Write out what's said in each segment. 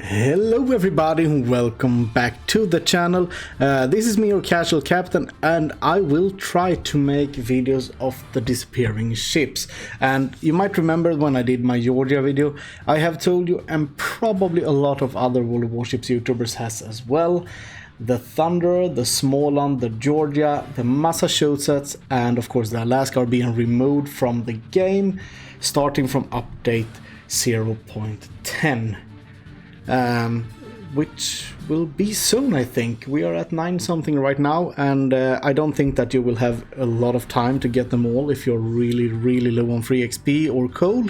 Hello everybody and welcome back to the channel. This is me, your casual captain, and I will try to make videos of the disappearing ships. And you might remember when I did my Georgia video, I have told you, and probably a lot of other World of Warships YouTubers has as well, the Thunder, the Småland, the Georgia, the Massachusetts, and of course the Alaska are being removed from the game, starting from update 0.10. Which will be soon, I think. We are at 9 something right now, and I don't think that you will have a lot of time to get them all if you're really low on free XP or coal.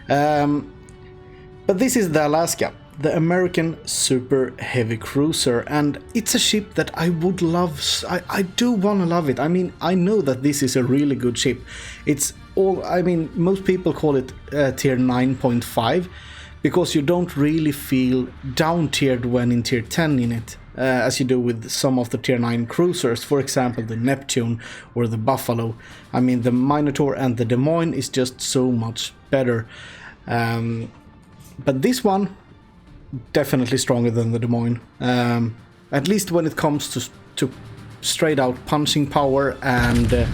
But this is the Alaska, the American super heavy cruiser, and it's a ship that I would love. I do want to love it. I mean, I know that this is a really good ship. It's all, I mean, most people call it tier 9.5. Because you don't really feel down-tiered when in tier 10 in it, as you do with some of the tier 9 cruisers, for example the Neptune or the Buffalo. I mean, the Minotaur and the Des Moines is just so much better. But this one, definitely stronger than the Des Moines. At least when it comes to straight-out punching power and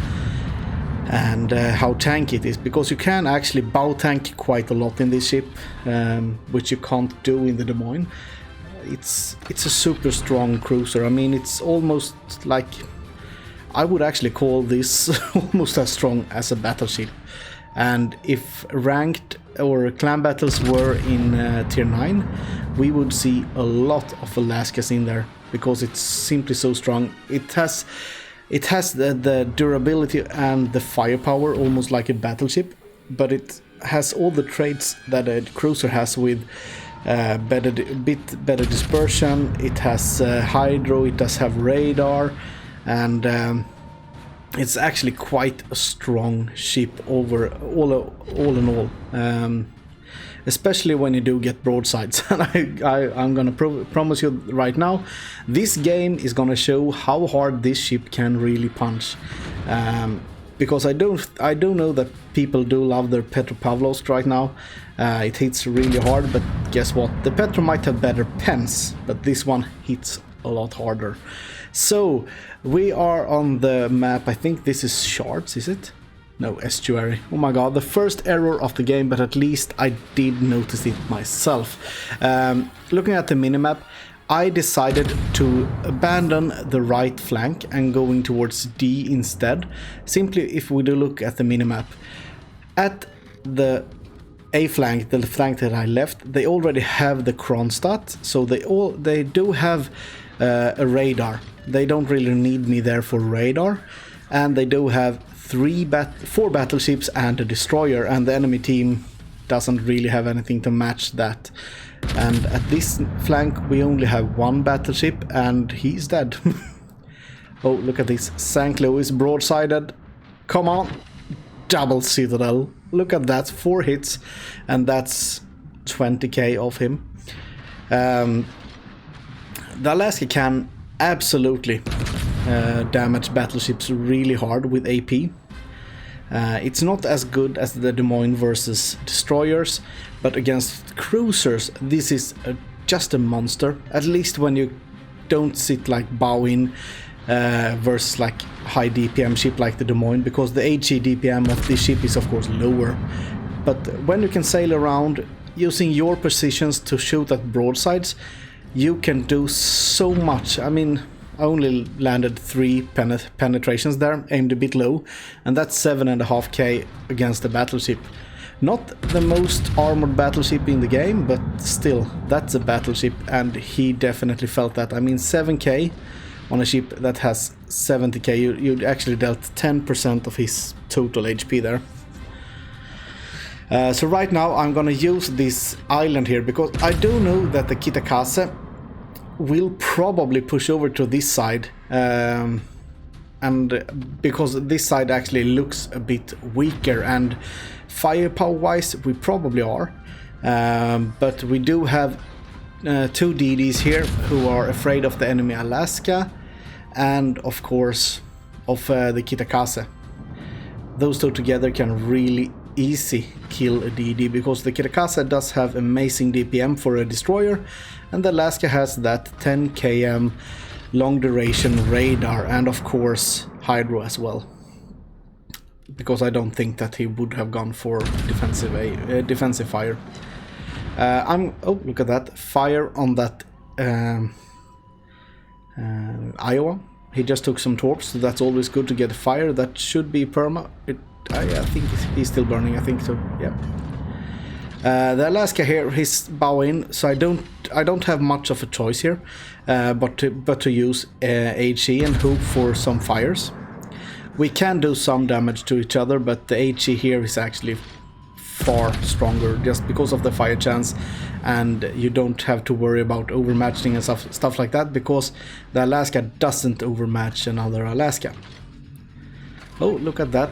how tanky it is, because you can actually bow tank quite a lot in this ship, which you can't do in the Des Moines. It's a super strong cruiser. I mean, it's almost like, I would actually call this almost as strong as a battleship. And if ranked or clan battles were in tier 9, we would see a lot of Alaskas in there, because it's simply so strong. It has the durability and the firepower almost like a battleship, but it has all the traits that a cruiser has, with bit better dispersion. It has hydro, it does have radar, and it's actually quite a strong ship over all in all. Especially when you do get broadsides. And I'm gonna promise you right now, this game is gonna show how hard this ship can really punch. Because I do know that people do love their Petropavlovsk right now. It hits really hard, but guess what? The Petro might have better pens, but this one hits a lot harder. So we are on the map. I think this is Shards, is it? No, estuary. Oh my god, the first error of the game, but at least I did notice it myself. Looking at the minimap, I decided to abandon the right flank and going towards D instead. Simply, if we do look at the minimap, at the A flank, the flank that I left, they already have the Kronstadt, so they do have a radar. They don't really need me there for radar, and they do have 4 battleships and a destroyer, and the enemy team doesn't really have anything to match that. And at this flank we only have 1 battleship, and he's dead. Oh, look at this. St. Louis broadsided. Come on. Double Citadel. Look at that. 4 hits, and that's 20k off him. The Alaska can absolutely damage battleships really hard with AP. It's not as good as the Des Moines versus destroyers, but against cruisers this is just a monster. At least when you don't sit like bow-in versus like high DPM ship like the Des Moines, because the HE DPM of this ship is of course lower. But when you can sail around using your positions to shoot at broadsides, you can do so much. I mean, I only landed 3 penetrations there, aimed a bit low, and that's 7.5k against the battleship. Not the most armored battleship in the game, but still, that's a battleship, and he definitely felt that. I mean, 7k on a ship that has 70k, you actually dealt 10% of his total HP there. So right now I'm gonna use this island here, because I do know that the Kitakase will probably push over to this side, and because this side actually looks a bit weaker, and firepower wise we probably are, but we do have 2 DDs here who are afraid of the enemy Alaska, and of course of the Kitakase. Those 2 together can really easy kill a DD because the Kitakasa does have amazing DPM for a destroyer, and the Alaska has that 10 km long duration radar, and of course hydro as well. Because I don't think that he would have gone for defensive fire. Oh, look at that fire on that Iowa. He just took some torps, so that's always good to get fire. That should be perma. I think he's still burning. I think so. Yeah. The Alaska here, he's bowing, so I don't have much of a choice here, but to use HE and hope for some fires. We can do some damage to each other, but the HE here is actually far stronger just because of the fire chance, and you don't have to worry about overmatching and stuff like that because the Alaska doesn't overmatch another Alaska. Oh, look at that.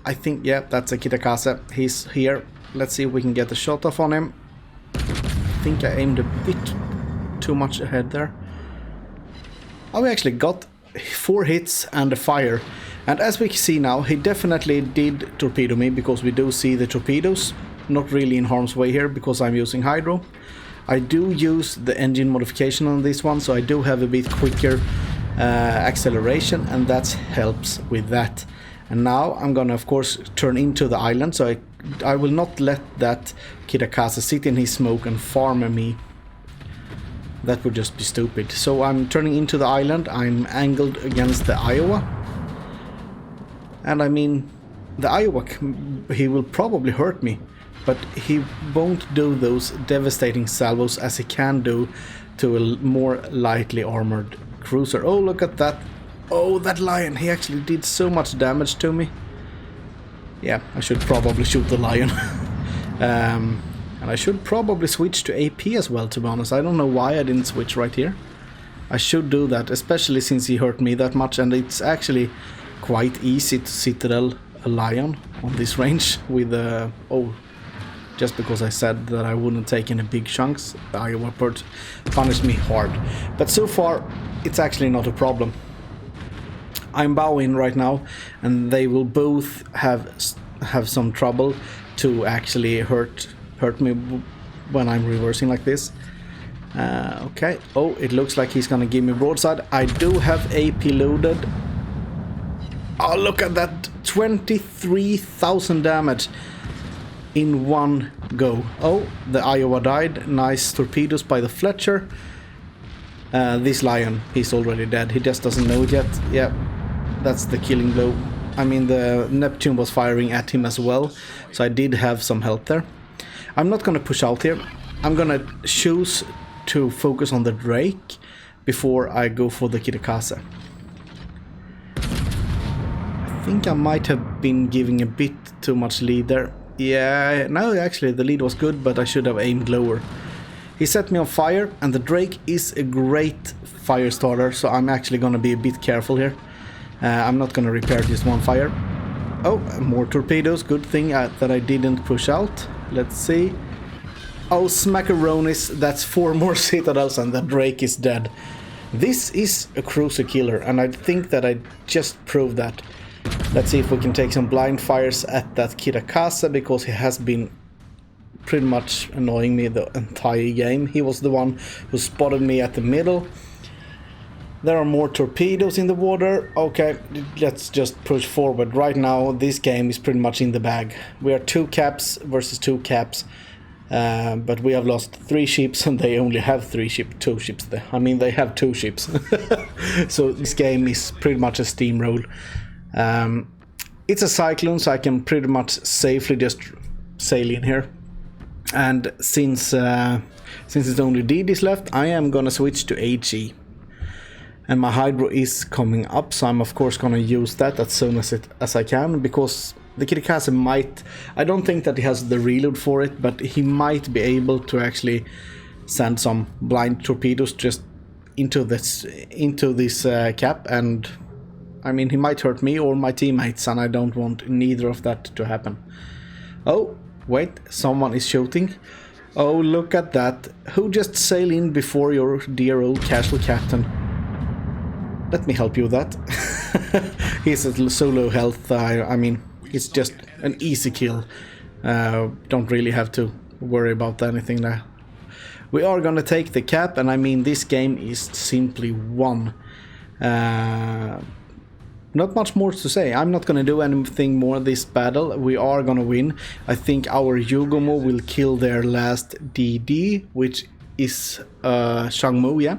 I think, yeah, that's a Kitakasa. He's here. Let's see if we can get a shot off on him. I think I aimed a bit too much ahead there. Oh, we actually got 4 hits and a fire. And as we see now, he definitely did torpedo me because we do see the torpedoes. Not really in harm's way here because I'm using hydro. I do use the engine modification on this one, so I do have a bit quicker acceleration, and that helps with that. And now I'm gonna of course turn into the island, so I will not let that Kitakasa sit in his smoke and farm me. That would just be stupid. So I'm turning into the island. I'm angled against the Iowa. And I mean, the Iowa, he will probably hurt me, but he won't do those devastating salvos as he can do to a more lightly armored cruiser. Oh, look at that. Oh, that lion, he actually did so much damage to me. Yeah, I should probably shoot the lion. And I should probably switch to AP as well, to be honest. I don't know why I didn't switch right here. I should do that, especially since he hurt me that much, and it's actually quite easy to citadel a lion on this range with oh, just because I said that I wouldn't take any big chunks, the Iowa bird punished me hard. But so far, it's actually not a problem. I'm bowing right now, and they will both have some trouble to actually hurt me when I'm reversing like this. Okay. Oh, it looks like he's gonna give me broadside. I do have AP loaded. Oh, look at that! 23,000 damage in one go. Oh, the Iowa died. Nice torpedoes by the Fletcher. This lion, he's already dead. He just doesn't know it yet. Yeah, that's the killing blow. I mean, the Neptune was firing at him as well, so I did have some help there. I'm not gonna push out here. I'm gonna choose to focus on the Drake before I go for the Kitakasa. I think I might have been giving a bit too much lead there. Yeah, no, actually the lead was good, but I should have aimed lower. He set me on fire, and the Drake is a great fire starter, so I'm actually gonna be a bit careful here. I'm not gonna repair just one fire. Oh, more torpedoes. Good thing that I didn't push out. Let's see. Oh, smackaronis. That's 4 more citadels and the Drake is dead. This is a cruiser killer, and I think that I just proved that. Let's see if we can take some blind fires at that Kitakasa, because he has been pretty much annoying me the entire game. He was the one who spotted me at the middle. There are more torpedoes in the water. Okay, let's just push forward. Right now, this game is pretty much in the bag. We are 2 caps versus 2 caps. But we have lost 3 ships, and they only have 2 ships there. I mean, they have 2 ships. So this game is pretty much a steamroll. It's a cyclone, so I can pretty much safely just sail in here. And since it's only DDs left, I am gonna switch to HE. And my hydro is coming up, so I'm of course gonna use that as soon as I can, because the Kitakasa might... I don't think that he has the reload for it, but he might be able to actually send some blind torpedoes just into this cap, and I mean, he might hurt me or my teammates, and I don't want neither of that to happen. Oh, wait, someone is shooting. Oh, look at that. Who just sailed in before your dear old casual captain? Let me help you with that. He's at so low health, I mean, it's just an easy kill. Don't really have to worry about anything there. We are gonna take the cap, and I mean, this game is simply won. Not much more to say. I'm not gonna do anything more this battle. We are gonna win. I think our Yugomo will kill their last DD, which is Shangmu, yeah.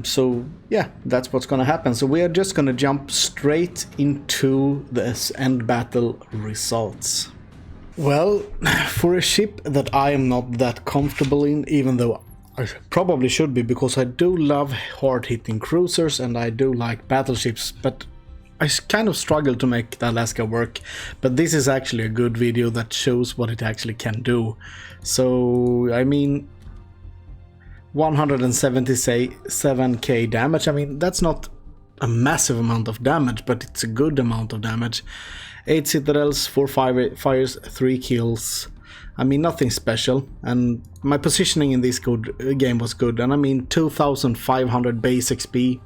So yeah, that's what's gonna happen. So we are just gonna jump straight into this end battle results. Well, for a ship that I am not that comfortable in, even though I probably should be, because I do love hard-hitting cruisers and I do like battleships, but I kind of struggle to make the Alaska work. But this is actually a good video that shows what it actually can do. So, I mean, 177k damage, I mean, that's not a massive amount of damage, but it's a good amount of damage. 8 citadels, 4 fires, 3 kills. I mean, nothing special, and my positioning in this game was good. And I mean, 2500 base XP,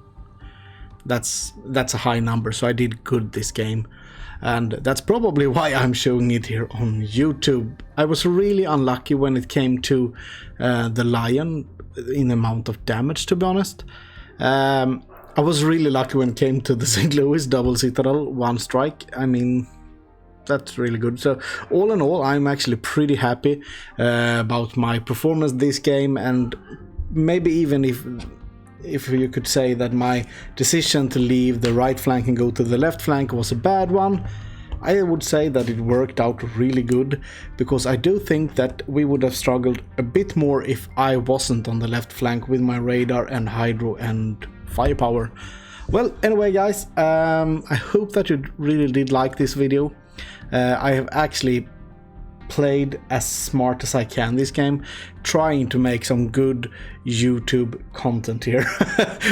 that's a high number, so I did good this game. And that's probably why I'm showing it here on YouTube. I was really unlucky when it came to the Lion in amount of damage, to be honest. I was really lucky when it came to the St. Louis double citadel, 1 strike. I mean, that's really good. So all in all, I'm actually pretty happy about my performance this game, and maybe even if you could say that my decision to leave the right flank and go to the left flank was a bad one, I would say that it worked out really good, because I do think that we would have struggled a bit more if I wasn't on the left flank with my radar and hydro and firepower. Well, anyway guys, I hope that you really did like this video. I have actually played as smart as I can this game, trying to make some good YouTube content here.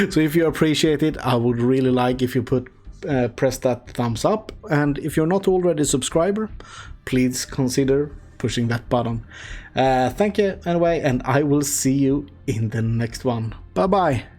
So if you appreciate it, I would really like if you press that thumbs up, and if you're not already a subscriber, please consider pushing that button. Thank you anyway, and I will see you in the next one. Bye bye.